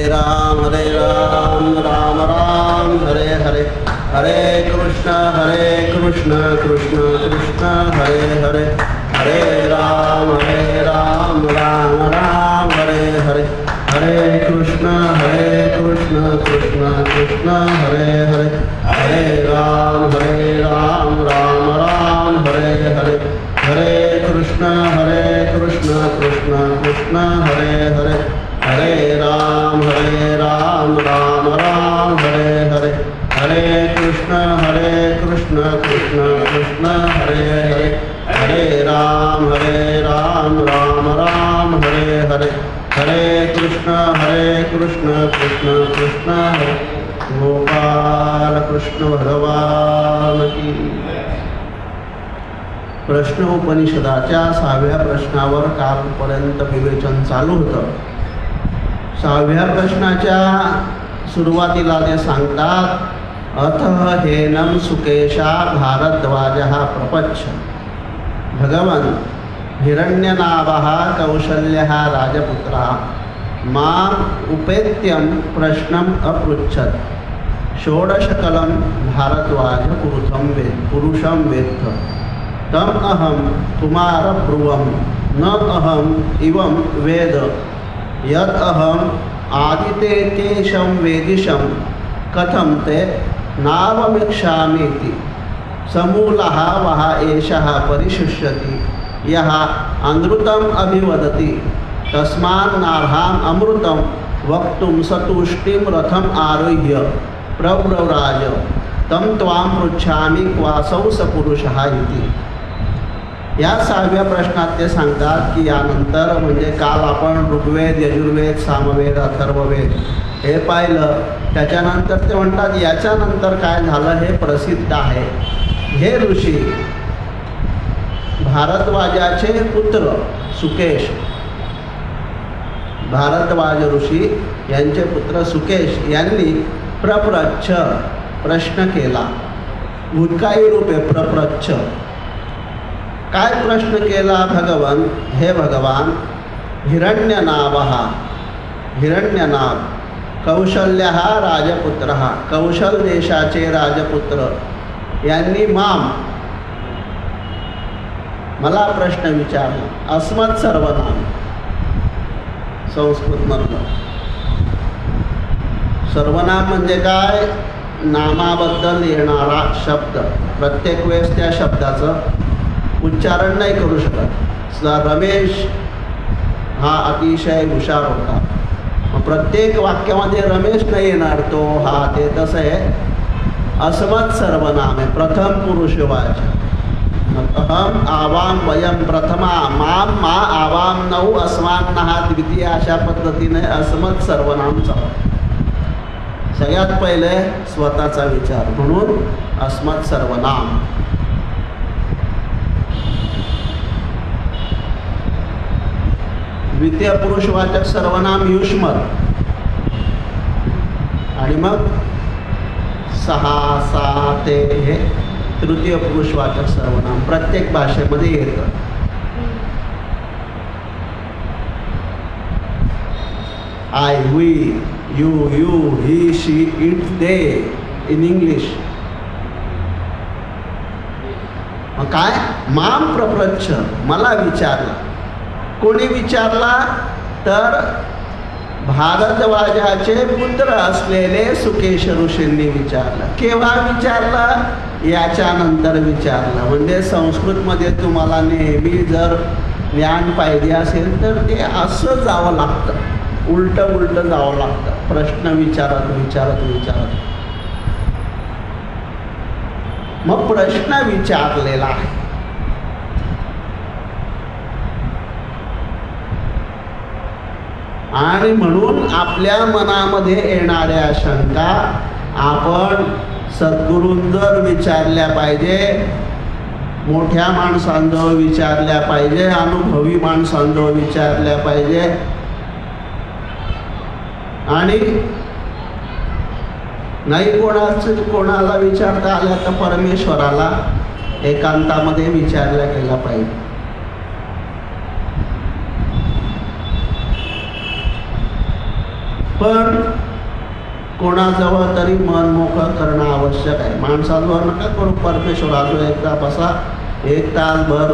राम राम राम हरे हरे, हरे कृष्ण कृष्ण कृष्ण हरे हरे, हरे राम राम राम हरे हरे, हरे कृष्ण कृष्ण कृष्ण हरे हरे, हरे राम राम राम हरे हरे, हरे कृष्ण कृष्ण कृष्ण हरे हरे, हरे राम राम राम हरे हरे, हरे कृष्ण कृष्ण कृष्ण हरे हरे, हरे राम राम राम हरे हरे, हरे कृष्ण कृष्ण कृष्ण हरे। गोपाल कृष्ण भगवान की। प्रश्न उपनिषदाच्या 6व्या प्रश्नावर कालपर्यंत विवेचन चालू होतं. 6व्या प्रश्नाच्या सुरुवातीला ते सांगतात, अथ हेनम सुकेशा भारद्वाजः प्रपच्छ. भगवान हिरण्यनाभः कौशल्यः राजपुत्रः माम् उपेत्यं प्रश्नम् अपृच्छत्. षोडशकलं भारद्वाज पुरुषं वेत्थ तम अहम कुमारब्रुवं न अहम इवं वेद यत् अहम आदिते तेषं वेदिशं कथं ते नावमिक्षामीति. समूलः वः एषः परिशिष्यति यः अनृतम् अभिवदति तस्मान्नार्हाम् अमृतं वक्तुं सतुष्टिं रथम् आरुह्य प्रव्रराज तं त्वां पृच्छामि क्वासौ स पुरुषः इति. या 6व्या प्रश्नात ते सांगतात की यानंतर म्हणजे काल आपण ऋग्वेद, यजुर्वेद, सामवेद, अथर्ववेद हे पाहिलं. त्याच्यानंतर ते म्हणतात याच्यानंतर काय झालं हे प्रसिद्ध आहे. हे ऋषी भारद्वाजाचे पुत्र सुकेश, भारद्वाज ऋषी यांचे पुत्र सुकेश यांनी प्रप्रच्छ प्रश्न केला. भूतकाळी रूपे प्रप्रच्छ. काय प्रश्न केला भगवान? हे भगवान, हिरण्यनाभः, हिरण्यनाभ, कौशल्यः राजपुत्रः, कौशल देशाचे राजपुत्र यांनी मला प्रश्न विचारला. अस्मत् सर्वनाम संस्कृतमधलं. सर्वनाम म्हणजे काय? नामाबद्दल येणारा शब्द. प्रत्येक वेळेस त्या शब्दाचं उच्चारण नाही करू शकत. रमेश हा अतिशय हुशार होता, मग प्रत्येक वाक्यामध्ये रमेश नाही येणार, तो हा ते तसं आहे. अस्मत् सर्वनाम आहे, प्रथम पुरुषवाच. अहम आवाम वयम प्रथमा माम मा आवाम नऊ अस्मान्नहा द्वितीय, अशा पद्धतीने अस्मत् सर्वनामचा सगळ्यात पहिले स्वतःचा विचार, म्हणून अस्मत् सर्वनाम. द्वितीय पुरुषवाचक सर्वनाम युष्मत्, आणि मग 6, 7 हे तृतीय पुरुषवाचक सर्वनाम प्रत्येक भाषेमध्ये येतं. I, we, you, he, she, it, they in English. मग काय? माम प्रप्रच्छ, मला विचारला. कोणी विचारला? तर भारद्वाजाचे पुत्र असलेले सुकेश ऋषींनी विचारलं. केव्हा विचारलं? याच्यानंतर विचारलं. म्हणजे संस्कृतमध्ये तुम्हाला नेहमी जर ज्ञान पाहिजे असेल तर ते असं जावं लागतं, उलटं जावं लागतं. प्रश्न विचारत मग प्रश्न विचारलेला आहे. आणि म्हणून आपल्या मनामध्ये येणाऱ्या शंका आपण सद्गुरूंजवळ विचारल्या पाहिजे, मोठ्या माणसांजवळ विचारल्या पाहिजे, अनुभवी माणसांजवळ विचारल्या पाहिजे. आणि नाही कोणाला विचारता आल्या तर परमेश्वराला एकांतामध्ये विचारल्या गेला पाहिजे. पण कोणाजवळ तरी मन मोकळं करणं आवश्यक आहे. माणसाजवळ नका करू परमेश्वराजवळ एकदा बसा, 1 तासभर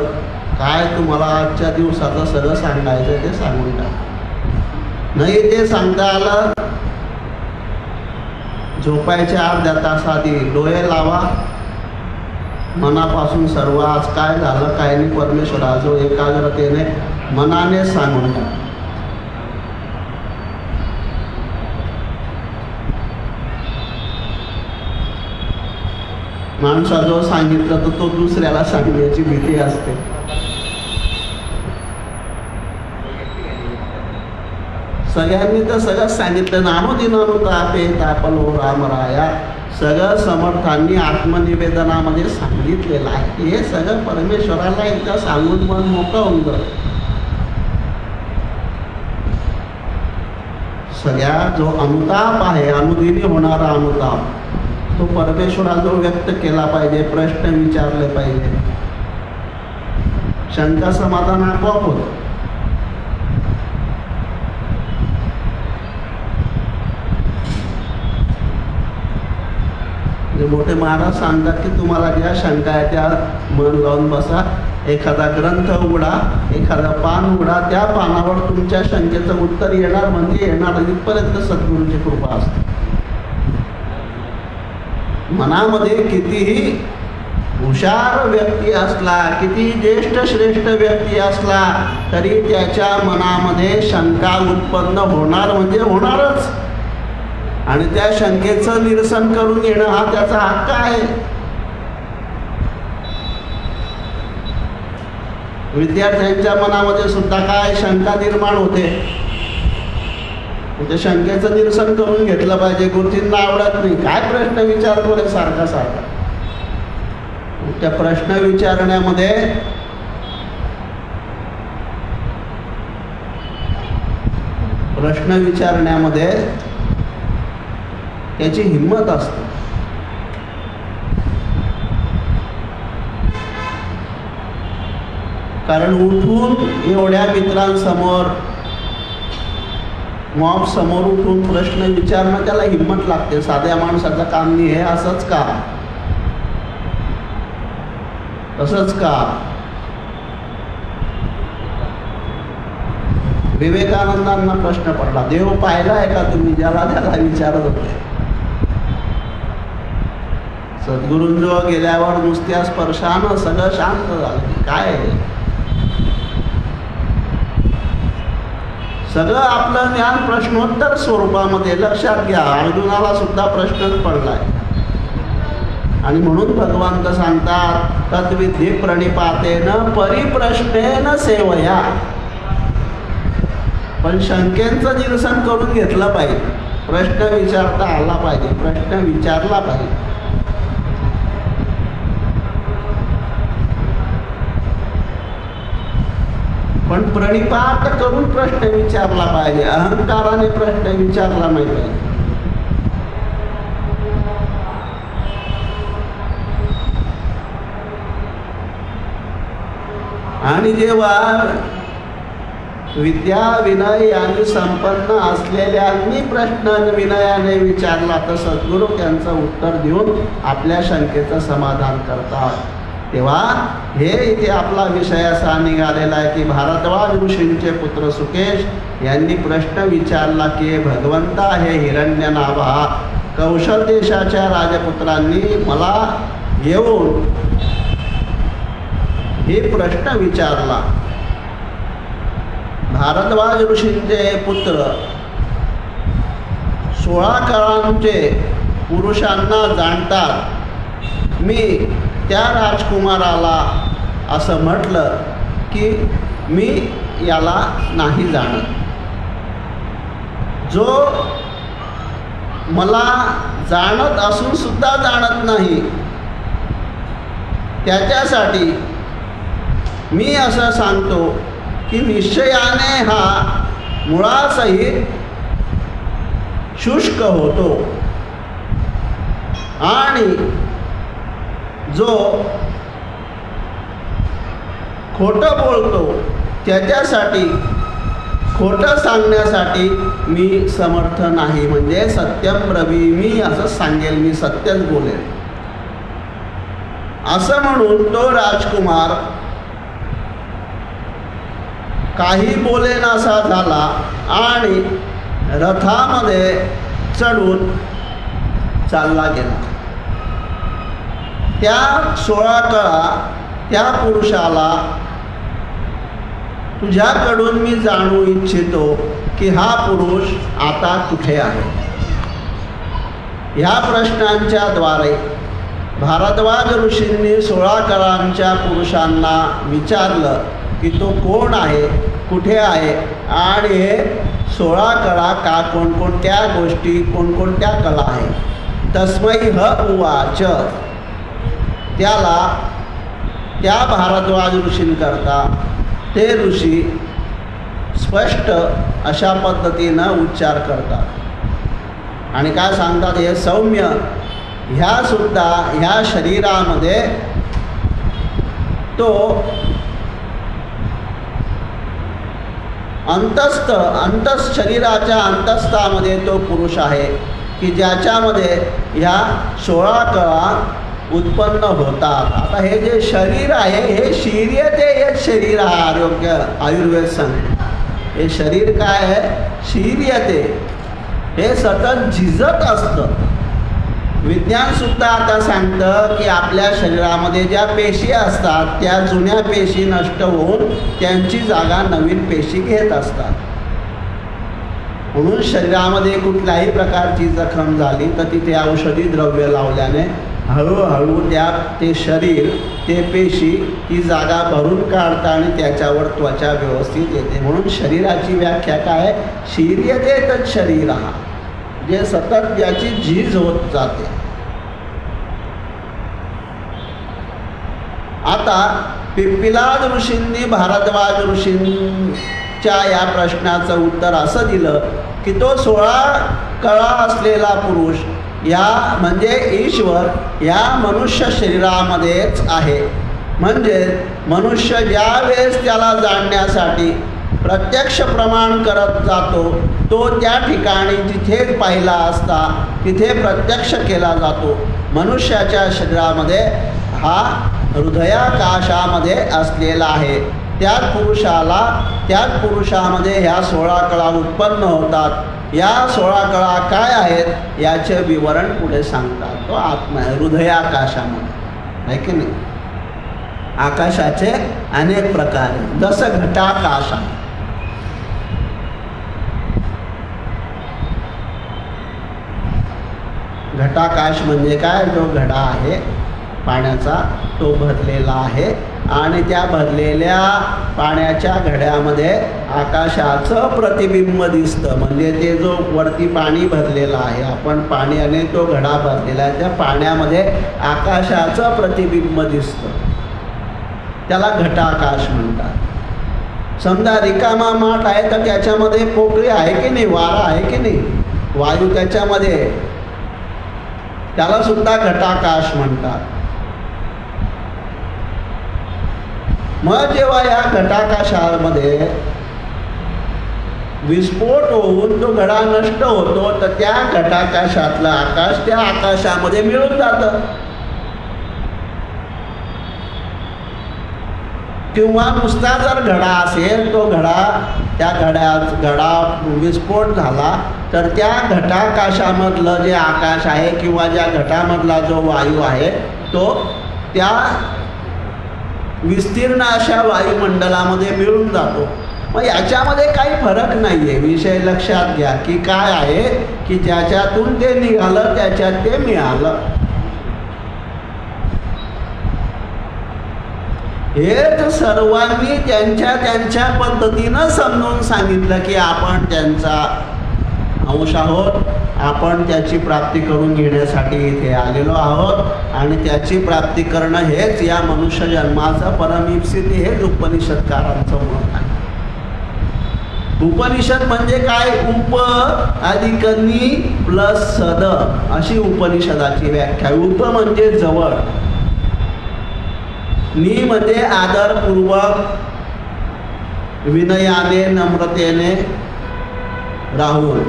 काय तुम्हाला आजच्या दिवसाचं सगळं सांगायचं ते सांगून टाका. नाही ते सांगता आलं, झोपायच्या अर्ध्या तास आधी डोळे लावा, मनापासून सर्व आज काय झालं काय नाही परमेश्वराजवळ एकाग्रतेने मनाने सांगून टाका. माणसाजवळ सांगितलं तर तो दुसऱ्याला सांगण्याची भीती असते. सगळ्यांनी तर सगळं सांगितलं, नामोदिनानुतापे तापलो रामराया, सगळं समर्थांनी आत्मनिवेदनामध्ये सांगितलेलं आहे. हे सगळं परमेश्वराला एकदा सांगून मन मोकळं होऊन जातं. सगळ्या जो अनुताप आहे, अनुदिनी होणारा अनुताप, तो परमेश्वराजवळ व्यक्त केला पाहिजे, प्रश्न विचारले पाहिजे, शंका समाधान आपोआप होतं. मोठे महाराज सांगतात की तुम्हाला ज्या शंका आहे त्या मन लावून बसा, एखादा ग्रंथ उघडा, एखादं पान उघडा, त्या पानावर तुमच्या शंकेचं उत्तर येणार म्हणजे येणार, इथपर्यंत सद्गुरूची कृपा असते. मनामध्ये कितीही हुशार व्यक्ती असला, किती ज्येष्ठ श्रेष्ठ व्यक्ती असला, तरी त्याच्या मनामध्ये शंका उत्पन्न होणार म्हणजे होणारच, आणि त्या शंकेचं निरसन करून घेणं हा त्याचा हक्क आहे. विद्यार्थ्यांच्या मनामध्ये सुद्धा काय शंका निर्माण होते, त्या शंकेचं निरसन करून घेतलं पाहिजे. गुरुजींना आवडत नाही, काय प्रश्न विचारतो रे सारखा सारखा. त्या प्रश्न विचारण्यामध्ये त्याची हिंमत असते. कारण उठून एवढ्या मित्रांसमोर, मॉब समोर उठून प्रश्न विचारणं त्याला हिंमत लागते. साध्या माणसाचं काम नाही. हे असंच का, तसंच का. विवेकानंदांना प्रश्न पडला, देव पाहिलाय का तुम्ही, ज्याला त्याला विचारत होते. सद्गुरूंजवळ गेल्यावर नुसत्या स्पर्शानं सगळं शांत झालं. काय सगळं आपलं ज्ञान प्रश्नोत्तर स्वरूपामध्ये. लक्षात घ्या, अर्जुनाला सुद्धा प्रश्नच पडलाय. आणि म्हणून भगवंत सांगतात, तद्विधी प्रणिपातेन परिप्रश्नेन सेवया. पण शंकेचं निरसन करून घेतलं पाहिजे, प्रश्न विचारता आला पाहिजे, प्रश्न विचारला पाहिजे. पण प्रणिपात करून प्रश्न विचारला पाहिजे, अहंकाराने प्रश्न विचारला नाही पाहिजे. आणि जेव्हा विद्या विनय यांनी संपन्न असलेल्यांनी प्रश्न विनयाने विचारला तर सद्गुरू त्यांचं उत्तर देऊन आपल्या शंकेचं समाधान करतात. तेव्हा हे इथे आपला विषय असा निघालेला आहे की भारद्वाज ऋषींचे पुत्र सुकेश यांनी प्रश्न विचारला की भगवंता हे हिरण्यनाभा कौशल देशाच्या राजपुत्रांनी मला येऊन हे प्रश्न विचारला. भारद्वाज ऋषींचे पुत्र 16 कळांचे पुरुषांना जाणतात. मी त्या राजकुमाराला असं म्हटलं की मी याला नाही जाणत. जो मला जाणत असून सुद्धा जाणत नाही, त्याच्यासाठी मी असं सांगतो की निश्चयाने हा मुळासहित शुष्क होतो, आणि जो खोटं बोलतो त्याच्यासाठी खोटं सांगण्यासाठी मी समर्थ नाही. म्हणजे सत्यम ब्रवीमि असं सांगेल, मी सत्यच बोलेल. असं म्हणून तो राजकुमार काही बोलेनासा झाला आणि रथामध्ये चढून चालला गेला. त्या 16 कळा त्या पुरुषाला तुझ्याकडून मी जाणू इच्छितो की हा पुरुष आता कुठे आहे. ह्या प्रश्नांच्या द्वारे भारद्वाज ऋषींनी 16 कळांच्या पुरुषांना विचारलं की तो कोण आहे, कुठे आहे आणि हे 16 कळा का, कोणकोणत्या गोष्टी, कोणकोणत्या कला आहे. तस्मै ह उवाच. त्याला त्या भारद्वाज ऋषींकरता ते ऋषी स्पष्ट अशा पद्धतीनं उच्चार करतात आणि काय सांगतात, हे सौम्य, ह्या शरीरामध्ये तो शरीराच्या अंतस्थामध्ये तो पुरुष आहे की ज्याच्यामध्ये ह्या 16 कळा उत्पन्न होतात. आता हे जे शरीर आहे हे शीर्यते हेच शरीर आहे. आयुर्वेद सांगते हे शरीर काय आहे, शीर्यते, हे सतत झिजत असतं. विज्ञानसुद्धा आता सांगतं की आपल्या शरीरामध्ये ज्या पेशी असतात त्या जुन्या पेशी नष्ट होऊन त्यांची जागा नवीन पेशी घेत असतात. म्हणून शरीरामध्ये कुठल्याही प्रकारची जखम झाली तर तिथे औषधी द्रव्य लावल्याने हळूहळू ते शरीर, ते पेशी ती जागा भरून काढतात आणि त्याच्यावर त्वचा व्यवस्थित येते. म्हणून शरीराची व्याख्या काय, शीर्यते तत् शरीर, जे सतत ज्याची झीज होत जाते. आता पिप्पिलाद ऋषींनी भारद्वाज ऋषींच्या या प्रश्नाचं उत्तर असं दिलं की तो 16 कळा असलेला पुरुष या म्हणजे ईश्वर या मनुष्य शरीरामध्येच आहे. म्हणजे मनुष्य ज्या वेळेस त्याला जाणण्यासाठी प्रत्यक्ष प्रमाण करत जातो तो त्या ठिकाणी जिथेच पाहिला असता तिथे प्रत्यक्ष केला जातो. मनुष्याच्या शरीरामध्ये हा हृदयाकाशामध्ये असलेला आहे. त्याच पुरुषामध्ये ह्या 16 कळा उत्पन्न होतात. या 16 कळा काय आहेत याचे विवरण पुढे सांगतात. तो आत्मा आहे हृदयाकाशामध्ये, आहे की नाही. आकाशाचे अनेक प्रकार आहेत, जसं घटाकाश आहे. घटाकाश म्हणजे काय, जो घडा आहे पाण्याचा तो भरलेला आहे आणि त्या भरलेल्या पाण्याच्या घड्यामध्ये आकाशाचं प्रतिबिंब दिसतं. म्हणजे ते जो वरती पाणी भरलेलं आहे, आपण पाण्याने तो घडा भरलेला आहे, त्या पाण्यामध्ये आकाशाचं प्रतिबिंब दिसतं, त्याला घटाकाश म्हणतात. समजा रिकामा माठ आहे तर त्याच्यामध्ये पोकळी आहे की नाही, वारा आहे की नाही, वायू त्याच्यामध्ये, त्याला सुद्धा घटाकाश म्हणतात. मग जेव्हा या घटाकाशामध्ये विस्फोट होऊन तो घडा नष्ट होतो तर त्या घटाकाशातलं आकाश त्या आकाशामध्ये मिळून जातं. किंवा नुसता जर घडा असेल, तो घडा विस्फोट झाला तर त्या घटाकाशामधलं जे आकाश आहे किंवा ज्या घटामधला जो वायू आहे तो त्या विस्तीर्ण अशा वायुमंडलामध्ये मिळून जातो. मग याच्यामध्ये काही फरक नाही आहे. विषय लक्षात घ्या की काय आहे की ज्याच्यातून ते निघालं त्याच्यात ते मिळालं. हेच सर्वांनी त्यांच्या पद्धतीनं समजून सांगितलं की आपण त्यांचा अंश आहोत, आपण त्याची प्राप्ती करून घेण्यासाठी इथे आलेलो आहोत आणि त्याची प्राप्ती करणं हेच या मनुष्य जन्माचं परमईप्सित, हेच उपनिषदकारांचं मत आहे. उपनिषद म्हणजे काय, उप अधिक नि प्लस सद अशी उपनिषदाची व्याख्या. उप म्हणजे जवळ, नि म्हणजे आदरपूर्वक विनयाने नम्रतेने राहून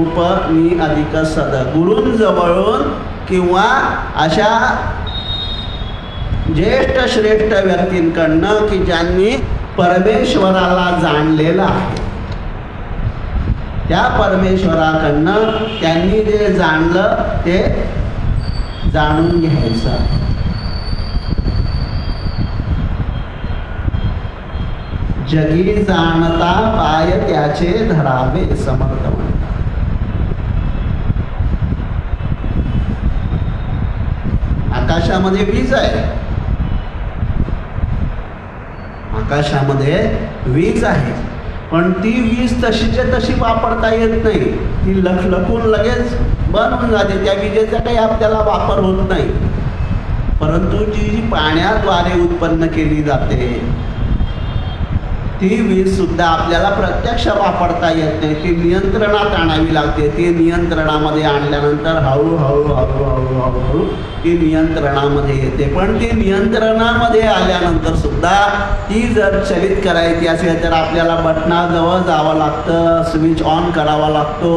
उपनी अधिक सद गुरूंजवळून किंवा अशा ज्येष्ठ श्रेष्ठ व्यक्तींकडनं की ज्यांनी परमेश्वराला जाणलेलं आहे, त्या परमेश्वराकडनं त्यांनी जे जाणलं ते जाणून घ्यायचं. जगी जाणता पाय त्याचे धरावे समर्थ म्हणतात. आकाशामध्ये वीज आहे, आकाशामध्ये वीज आहे, पण ती वीज तशीच्या तशी वापरता येत नाही. ती लखलखून लगेच बंद होऊन जाते. त्या विजेचा काही आपल्याला वापर होत नाही. परंतु जी पाण्याद्वारे उत्पन्न केली जाते ती वीज सुद्धा आपल्याला प्रत्यक्ष वापरता येत नाही. ती नियंत्रणात आणावी लागते. ती नियंत्रणामध्ये आणल्यानंतर हळूहळू हळूहळू हळूहळू ती नियंत्रणामध्ये येते. पण ती नियंत्रणामध्ये आल्यानंतर सुद्धा ती जर चलित करायची असेल तर आपल्याला बटनाजवळ जावं लागतं, स्विच ऑन करावा लागतो,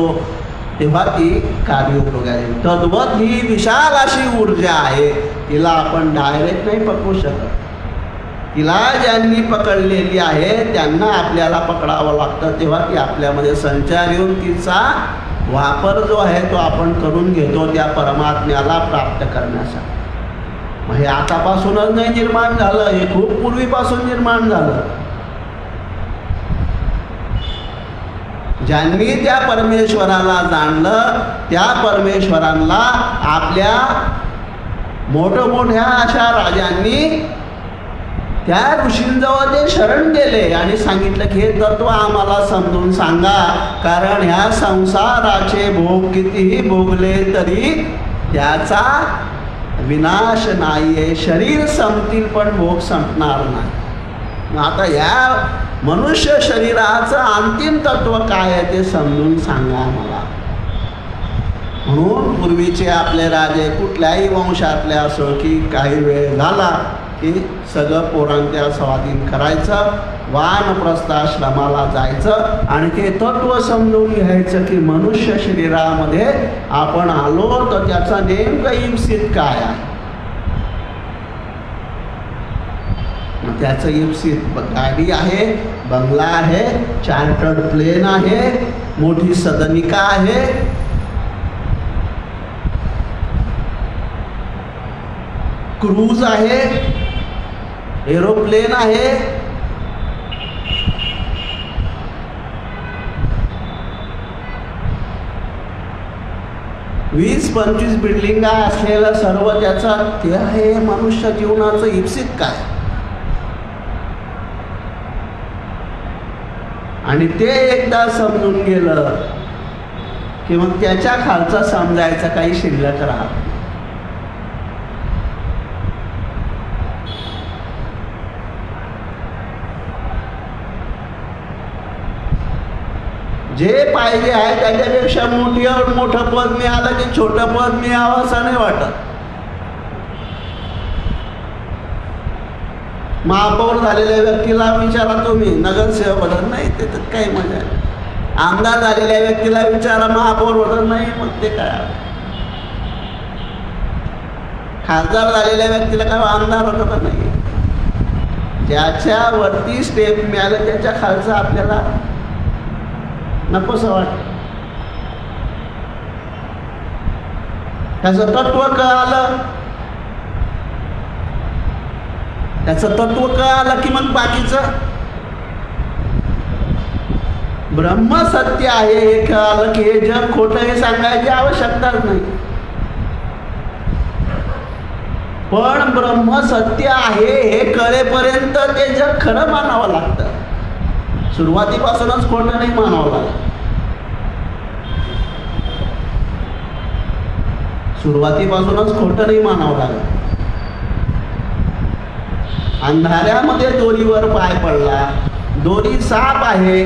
तेव्हा ती कार्योपयोगी. तद्वत ही विशाल अशी ऊर्जा आहे, तिला आपण डायरेक्ट नाही पकडू शकत. तिला ज्यांनी पकडलेली आहे त्यांना आपल्याला पकडावं लागतं, तेव्हा ती आपल्यामध्ये संचार येऊन तिचा वापर जो आहे तो आपण करून घेतो त्या परमात्म्याला प्राप्त करण्यासाठी. मग हे आतापासूनच नाही निर्माण झालं, हे खूप पूर्वीपासून निर्माण झालं. ज्यांनी त्या परमेश्वराला जाणलं त्या परमेश्वराला आपल्या मोठमोठ्या अशा राजांनी त्या ऋषींजवळ ते शरण गेले आणि सांगितलं की हे तत्व आम्हाला समजून सांगा, कारण ह्या संसाराचे भोग कितीही भोगले तरी त्याचा विनाश नाहीये. शरीर संपतील पण भोग संपणार नाही. आता या मनुष्य शरीराचं अंतिम तत्व काय आहे ते समजून सांगा मला. म्हणून पूर्वीचे आपले राजे कुठल्याही वंशातले असो की काही वेळ झाला की सगळं पोरांच्या स्वाधीन करायचं, वानप्रस्थाश्रमाला जायचं आणि ते तत्व समजून घ्यायचं की मनुष्य शरीरामध्ये आपण आलो तर त्याचा नेमकं इप्सित काय आहे. त्याचं इप्सित गाडी आहे, बंगला आहे, चार्टर्ड प्लेन आहे, मोठी सदनिका आहे, क्रूज आहे, एरोप्लेन आहे, 20-25 बिल्डिंगा असलेलं सर्व त्याचा ते आहे मनुष्य जीवनाचं इप्सित काय. आणि ते एकदा समजून गेलं की मग त्याच्या खालचा समजायचा काही शिल्लक राहत. जे पाहिजे आहे त्याच्यापेक्षा मोठं पद मिळालं की छोटं पद मिळावं असं नाही वाटत. महापौर झालेल्या व्यक्तीला विचारा तुम्ही, नगरसेवक होत नाही त्याच्यात काही मजा नाही. आमदार झालेल्या व्यक्तीला विचारा, महापौर होत नाही, मग ते काय. खासदार झालेल्या व्यक्तीला काय आमदार होत का नाही. ज्याच्या वरती स्टेप मिळालं त्याच्या खालचं आपल्याला नकोसं वाटतं. त्याचं तत्व कळालं, त्याचं तत्व कळालं की मग बाकीचं ब्रह्म सत्य आहे हे कळालं की हे जग खोटं हे सांगायची आवश्यकताच नाही. पण ब्रह्म सत्य आहे हे कळेपर्यंत ते जग खरं मानावं लागतं. सुरुवातीपासूनच खोटं नाही मानावं लागतं. सुरुवातीपासूनच खोटं नाही मानावं लागत. अंधाऱ्यामध्ये दोरीवर पाय पडला, दोरी साप आहे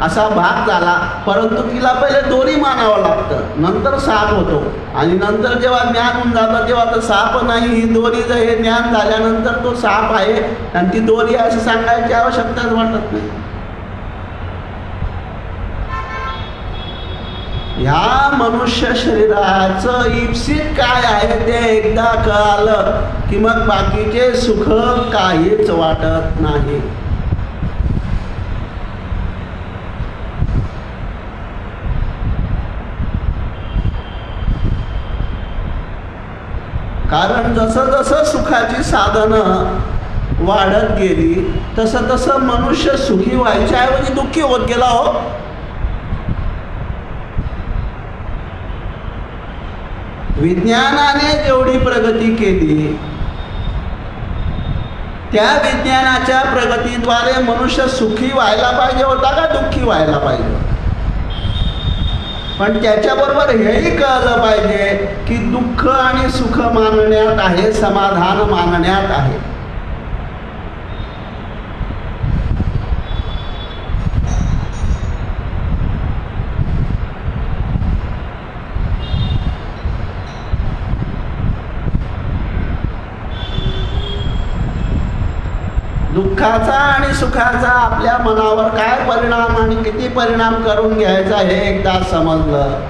असा भाग झाला. परंतु तिला पहिले दोरी मानावं लागतं, नंतर साप होतो. आणि नंतर जेव्हा ज्ञान होऊन जातं तेव्हा तर साप नाही, ही दोरी जर हे ज्ञान झाल्यानंतर तो साप आहे आणि ती दोरी असं सांगायची आवश्यकताच वाटत नाही. ह्या मनुष्य शरीराचं इप्सित काय आहे ते एकदा कळालं की मग बाकीचे सुख काहीच वाटत नाही. कारण जसं जसं सुखाची साधनं वाढत गेली तसं तसं मनुष्य सुखी व्हायच्या ऐवजी दुःखी होत गेला. हो, विज्ञानाने जेवढी प्रगती केली त्या विज्ञानाच्या प्रगतीद्वारे मनुष्य सुखी व्हायला पाहिजे होता का दुःखी व्हायला पाहिजे. पण त्याच्याबरोबर हेही कळलं पाहिजे की दुःख आणि सुख मानण्यात आहे, समाधान मानण्यात आहे. दुःखाचा आणि सुखाचा आपल्या मनावर काय परिणाम आणि किती परिणाम करून घ्यायचा हे एकदा समजलं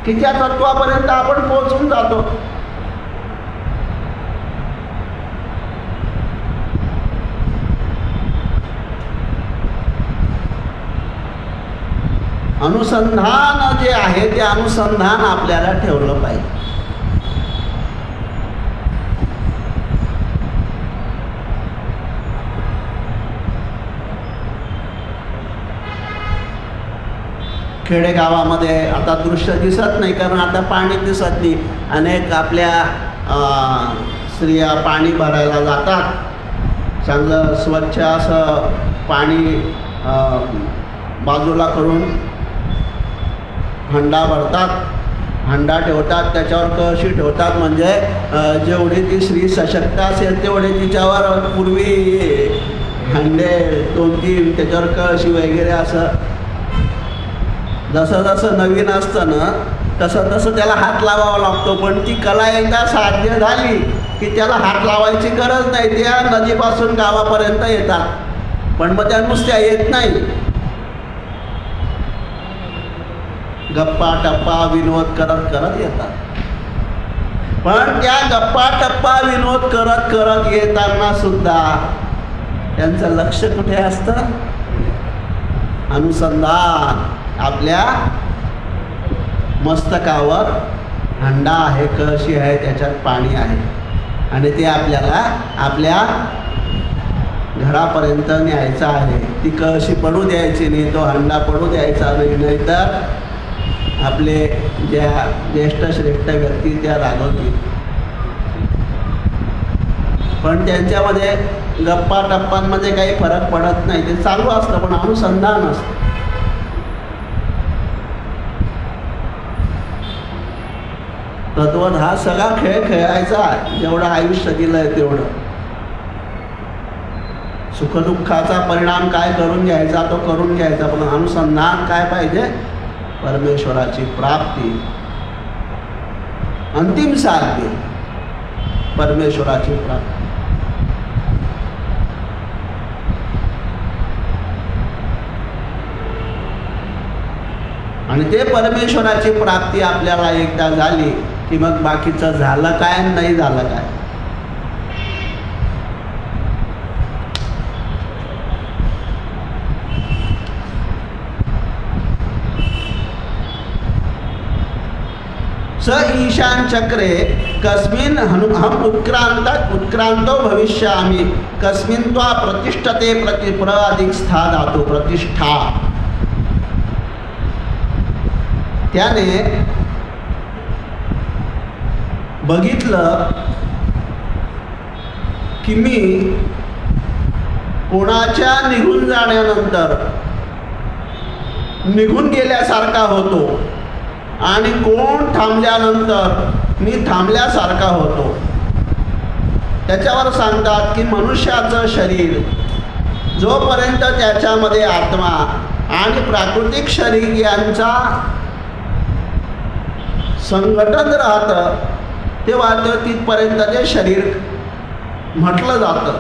की त्या तत्वापर्यंत आपण पोहोचून जातो. अनुसंधान जे आहे ते अनुसंधान आपल्याला ठेवलं पाहिजे. खेडेगावामध्ये आता दृश्य दिसत नाही कारण आता पाणी दिसत नाही. अनेक आपल्या स्त्रिया पाणी भरायला जातात, चांगलं स्वच्छ असं पाणी बाजूला करून हंडा भरतात, हंडा ठेवतात, त्याच्यावर कळशी ठेवतात. म्हणजे जेवढी ती स्त्री सशक्त असेल तेवढे तिच्यावर पूर्वी हंडे 2-3 त्याच्यावर कळशी वगैरे असं जसं जसं नवीन असतं ना तसं तसं त्याला हात लावावा लागतो. पण ती कला एकदा साध्य झाली की त्याला हात लावायची गरज नाही. त्या नदीपासून गावापर्यंत येतात, पण मग त्या नुसत्या येत नाही, गप्पा टप्पा विनोद करत करत येतात. पण त्या गप्पा टप्पा विनोद करत करत येताना सुद्धा त्यांचं लक्ष कुठे असतं? अनुसंधान. आपल्या मस्तकावर हंडा आहे, कळशी आहे, त्याच्यात पाणी आहे आणि ते आपल्याला आपल्या घरापर्यंत न्यायचं आहे. ती कळशी पडू द्यायची नाही, तो हंडा पडू द्यायचा नाही, नाहीतर आपले ज्या ज्येष्ठ श्रेष्ठ व्यक्ती त्या रागवतील. पण त्यांच्यामध्ये गप्पा टप्पांमध्ये काही फरक पडत नाही, ते चालू असतं पण अनुसंधान असतं. तत्वत हा सगळा खेळ खेळायचा, जेवढं आयुष्य दिलंय तेवढं. सुखदुःखाचा परिणाम काय करून घ्यायचा तो करून घ्यायचा, पण अनुसंधान काय पाहिजे? परमेश्वराची प्राप्ती, अंतिम साध्य परमेश्वराची प्राप्ती. आणि ते परमेश्वराची प्राप्ती आपल्याला एकदा झाली की मग बाकीचं झालं काय नाही झालं काय. स ईशान चक्रे कस्मिन् हम उत्क्रांतो भविष्यामि कस्मिन् त्वा प्रतिष्ठते अधिक स्था धातु प्रतिष्ठा. त्याने बघितलं की मी कोणाच्या निघून जाण्यानंतर निघून गेल्यासारखा होतो आणि कोण थांबल्यानंतर मी थांबल्यासारखा होतो. त्याच्यावर सांगतात की मनुष्याचं शरीर जोपर्यंत त्याच्यामध्ये आत्मा आणि प्राकृतिक शरीर यांचा संघटन राहतं तेव्हा तिथपर्यंत ते शरीर म्हटलं जातं.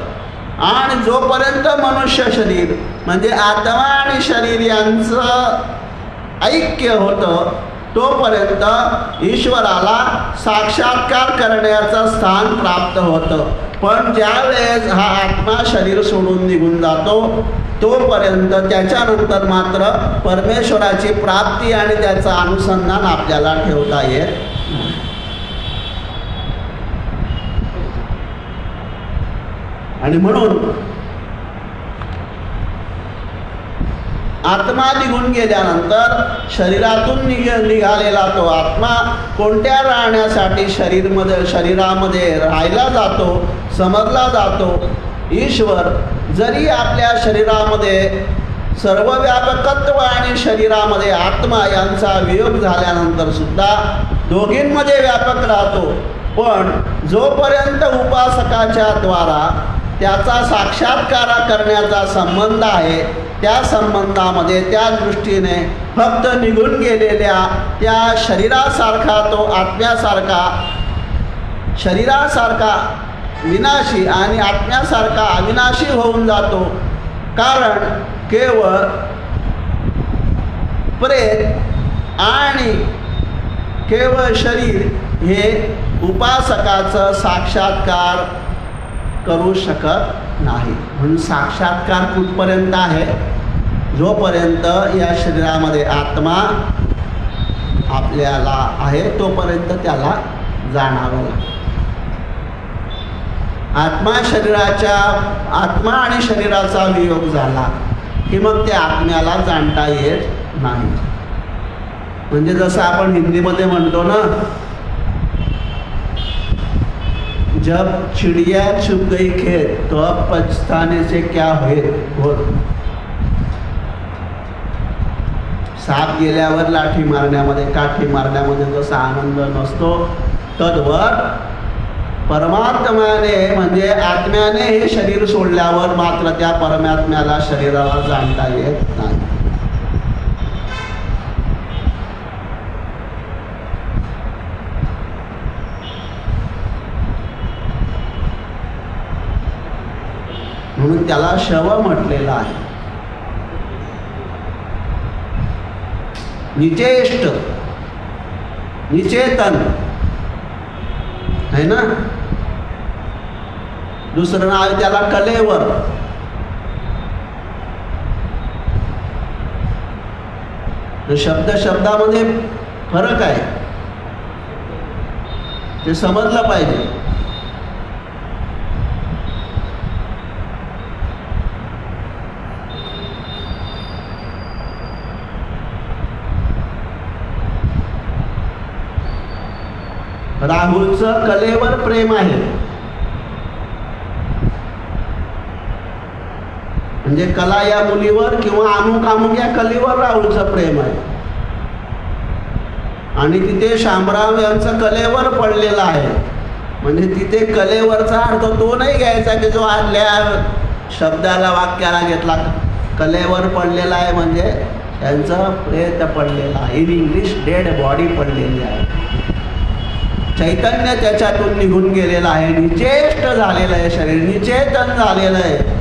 आणि जोपर्यंत मनुष्य शरीर म्हणजे आत्मा आणि शरीर यांचं ऐक्य होतं तोपर्यंत ईश्वराला साक्षात्कार करण्याचं स्थान प्राप्त होतं. पण ज्या वेळेस हा आत्मा शरीर सोडून निघून जातो तोपर्यंत त्याच्यानंतर मात्र परमेश्वराची प्राप्ती आणि त्याचं अनुसंधान आपल्याला ठेवता येत. आणि म्हणून आत्मा निघून गेल्यानंतर शरीरातून निघालेला तो आत्मा कोणत्या राहण्यासाठी शरीरामध्ये राहायला जातो, समजला जातो. ईश्वर जरी आपल्या शरीरामध्ये सर्वव्यापकत्व आणि शरीरामध्ये आत्मा यांचा वियोग झाल्यानंतर सुद्धा दोघींमध्ये व्यापक राहतो. पण जोपर्यंत उपासकाच्या द्वारा त्याचा साक्षात्कार करण्याचा संबंध आहे त्या संबंधामध्ये त्या दृष्टीने फक्त निघून गेलेल्या त्या शरीरासारखा तो आत्म्यासारखा, शरीरासारखा विनाशी आणि आत्म्यासारखा अविनाशी होऊन जातो. कारण केवळ प्रेत आणि केवळ शरीर हे उपासकाचं साक्षात्कार करू शकत नाही. म्हणून साक्षात्कार कुठपर्यंत आहे? जोपर्यंत या शरीरामध्ये आत्मा आपल्याला आहे तोपर्यंत त्याला जाणावं लागतं. आत्मा आणि शरीराचा वियोग झाला की मग त्या आत्म्याला जाणता येत नाही. म्हणजे जसं आपण हिंदीमध्ये म्हणतो ना, जब चिड़िया छुप गई खेत तो अब पछताने से क्या होत. साप गेल्यावर लाठी मारण्यामध्ये, काठी मारण्यामध्ये जसा आनंद नसतो तद्वत परमात्म्याने म्हणजे आत्म्याने हे शरीर सोडल्यावर मात्र त्या परमात्म्याला शरीराला जाणता येत नाही. म्हणून त्याला शव म्हटलेलं आहे. निचेष्ट, निचेतन है ना. दुसरं नाव त्याला कलेवर. शब्दामध्ये फरक आहे, ते समजलं पाहिजे. राहुलचं कलेवर प्रेम आहे. म्हणजे कला या मुलीवर किंवा अमुक या कलेवर राहुलचं प्रेम आहे. आणि तिथे शामराव यांचं कलेवर पडलेलं आहे. म्हणजे तिथे कलेवरचा अर्थ तो नाही घ्यायचा की जो आदल्या शब्दाला वाक्याला घेतला. कलेवर पडलेला आहे म्हणजे त्यांचं प्रेत पडलेलं आहे. इन इंग्लिश डेड बॉडी पडलेली आहे. चैतन्य त्याच्यातून निघून गेलेलं आहे. निचेष्ट झालेलं आहे शरीर, निचेतन झालेलं आहे.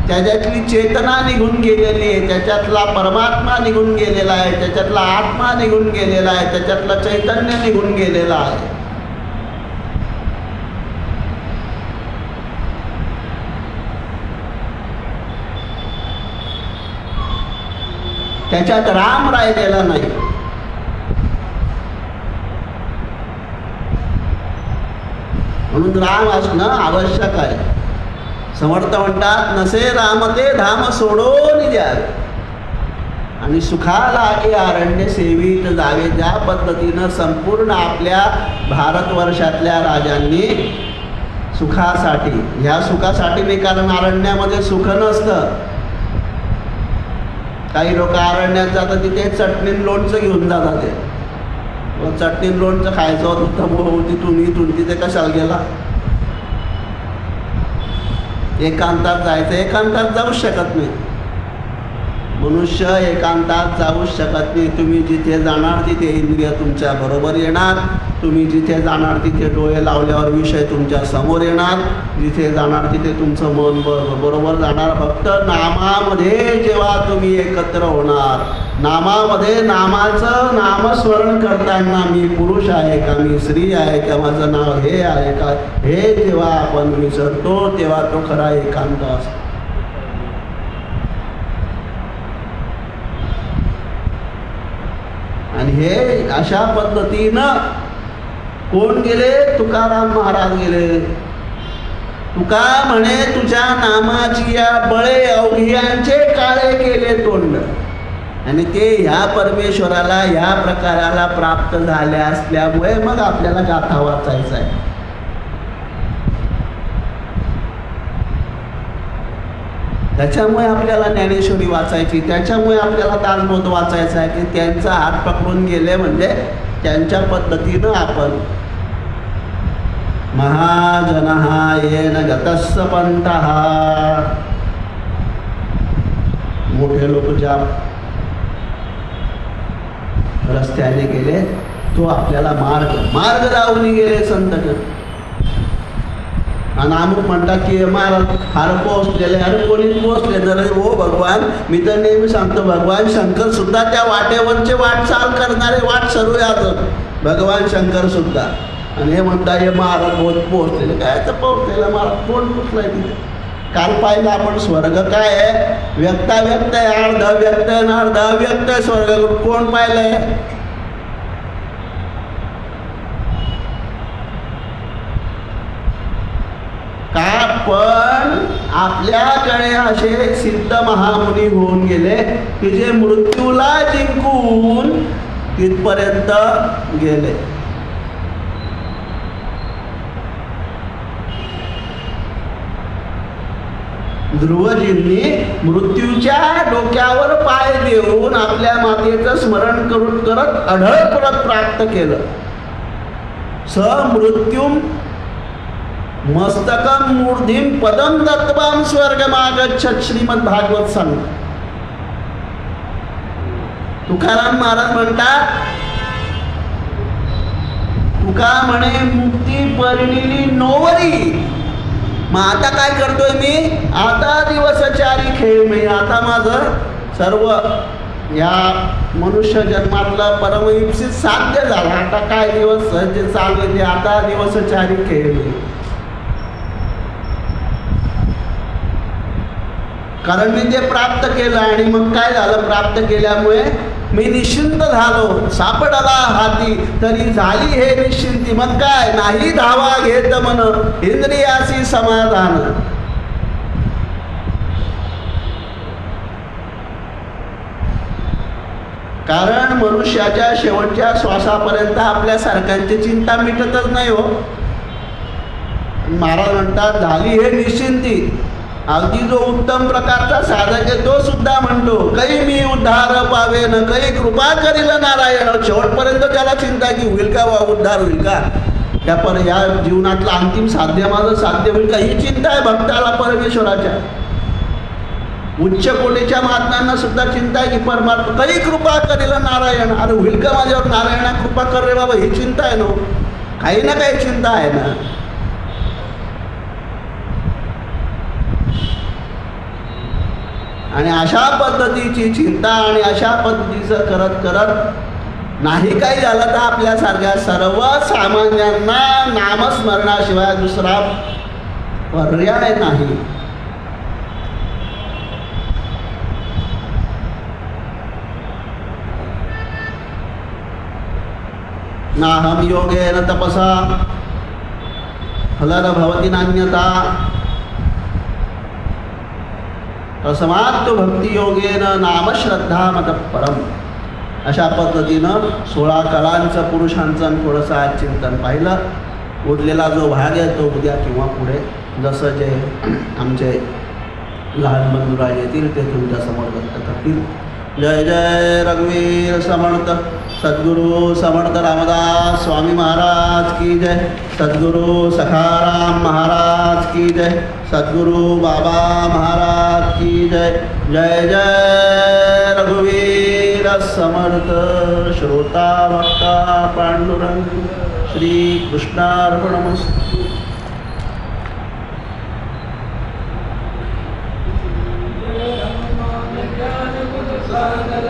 त्याच्यातली चेतना निघून गेलेली आहे, त्याच्यातला परमात्मा निघून गेलेला आहे, त्याच्यातला आत्मा निघून गेलेला आहे, त्याच्यातलं चैतन्य निघून गेलेलं आहे. त्याच्यात राम राहिलेला नाही. म्हणून राम असणं आवश्यक आहे. समर्थ म्हणतात, नसे रामते धाम सोडून द्यावे आणि सुखाला की अरण्य सेवीत जावे. ज्या पद्धतीनं संपूर्ण आपल्या भारतवर्षातल्या राजांनी सुखासाठी, ह्या सुखासाठी नाही, कारण अरण्यामध्ये सुख नसतं. काही लोक अरण्यात जातात तिथे चटणी लोणचं घेऊन जातात. ते चटणी लोणचं खायचं होतं, तिथून इथून तिथे कशाला गेला. एकांतात जायचं, एकांतात जाऊच शकत नाही. मनुष्य एकांतात जाऊच शकत नाही. तुम्ही जिथे जाणार तिथे इंद्रिय तुमच्या बरोबर येणार. तुम्ही जिथे जाणार तिथे डोळे लावल्यावर विषय तुमच्या समोर येणार. जिथे जाणार तिथे तुमचं मन बरोबर जाणार. फक्त नामामध्ये जेव्हा तुम्ही एकत्र होणार, नामामध्ये नामाचं नामस्मरण करताना मी पुरुष आहे का, मी स्त्री आहे का, माझं नाव हे आहे का, हे जेव्हा आपण विसरतो तेव्हा तो खरा एकांत असतो. आणि हे अशा पद्धतीनं कोण गेले? तुकाराम महाराज गेले. तुका म्हणे तुझ्या नामाची या बळे अवघियांचे काळे केले तोंड. आणि ते ह्या परमेश्वराला ह्या प्रकाराला प्राप्त झाले असल्यामुळे मग आपल्याला गाथा वाचायचा आहे. त्याच्यामुळे आपल्याला ज्ञानेश्वरी वाचायची, त्याच्यामुळे आपल्याला दासबोध वाचायचा आहे की त्यांचा हात पकडून गेले म्हणजे त्यांच्या पद्धतीनं आपण. महाजनहा येन गतस्स पंथः, मोठे लोक ज्या रस्त्याने गेले तो आपल्याला मार्ग दावून गेले संत. आणि अमुक म्हणतात की महाराज हार पोहोचलेले, अरे कोणी पोहोचले तर हो भगवान. मी तर नेहमी सांगतो भगवान शंकर सुद्धा त्या वाटेवरचे वाटचाल करणारे वाट सरूयात भगवान शंकर सुद्धा. आणि हे म्हणतात हे महाराज पोहोचलेले. काय तर पोहोचलेला महाराज कोण पोचलाय तिथे? काल पाहिलं आपण स्वर्ग काय आहे? व्यक्ताव्यक्त आहे, अर्ध व्यक्त आहे ना अर्ध अव्यक्त आहे स्वर्ग. कोण पाहिलंय? का पण आपल्याकडे असे सिद्ध महामुनी होऊन गेले की जे मृत्यूला जिंकून तिथपर्यंत गेले. ध्रुवजींनी मृत्यूच्या डोक्यावर पाय देऊन आपल्या मातेचं स्मरण करून करत अढळ परत प्राप्त केलं. स मृत्यूम मस्तकम मूर्धिम पदम दत्तवाम स्वर्गमागच्छत् श्रीमद भागवत सांग. तुकाराम महाराज म्हणतात, तुका म्हणे मुक्ती परिणिली नोवरी. मग आता काय करतोय मी? आता दिवसचारी खेळ मी. आता माझं सर्व या मनुष्य जन्मातलं परमयुक्सित साध्य झालं. आता काय दिवस जे चालू आहे ते आता दिवसचारी खेळ मी. कारण मी ते प्राप्त केलं. आणि मग काय झालं? प्राप्त केल्यामुळे मी निश्चिंत झालो. सापडला हाती तरी झाली हे निश्चिंती. मग काय? नाही धावा घेत मन इंद्रियासी समाधान. कारण मनुष्याच्या शेवटच्या श्वासापर्यंत आपल्या सारख्यांची चिंता मिटतच नाही हो. महाराज म्हणतात झाली हे निश्चिंती. अगदी जो उत्तम प्रकारचा साधक आहे तो सुद्धा म्हणतो काही मी उद्धार पावे न काही कृपा करील नारायण. शेवटपर्यंत त्याला चिंता की होईल का वा उद्धार होईल का, त्या या जीवनातलं अंतिम साध्य माझं साध्य होईल का, ही चिंता आहे भक्ताला परमेश्वराच्या. उच्च कोटीच्या महात्म्यांना सुद्धा चिंता आहे की परमात्मा काही कृपा करील नारायण. अरे होईल का माझ्यावर नारायणा कृपा कर रे बाबा, ही चिंता आहे ना. काही ना काही चिंता आहे ना. आणि अशा पद्धतीची चिंता आणि अशा पद्धतीचं करत करत नाही काही झालं तर आपल्यासारख्या सर्वसामान्यांना नामस्मरणाशिवाय दुसरा पर्याय नाही. नाहम योगेन तपसा फलन भवति नान्यता तस्मात् भक्ती योगेन नाम श्रद्धा मत परम. अशा पद्धतीनं 16 कळांचं पुरुषांचं थोडंसं आज चिंतन पाहिलं. उरलेला जो भाग आहे तो उद्या किंवा पुढे जसं जे आमचे लहान बंधुराज येतील ते तुमच्यासमोर व्यक्त करतील. जय जय रघुवीर समर्थ सद्गुरु समर्थ रामदास स्वामी महाराज की जय। सद्गुरु सखाराम महाराज की जय। सद्गुरु बाबा महाराज की जय। जय जय रघुवीर समर्थ। श्रोता वक्ता पांडुरंग श्री कृष्णार्पणमस्तु। ज्ञान गुण सागर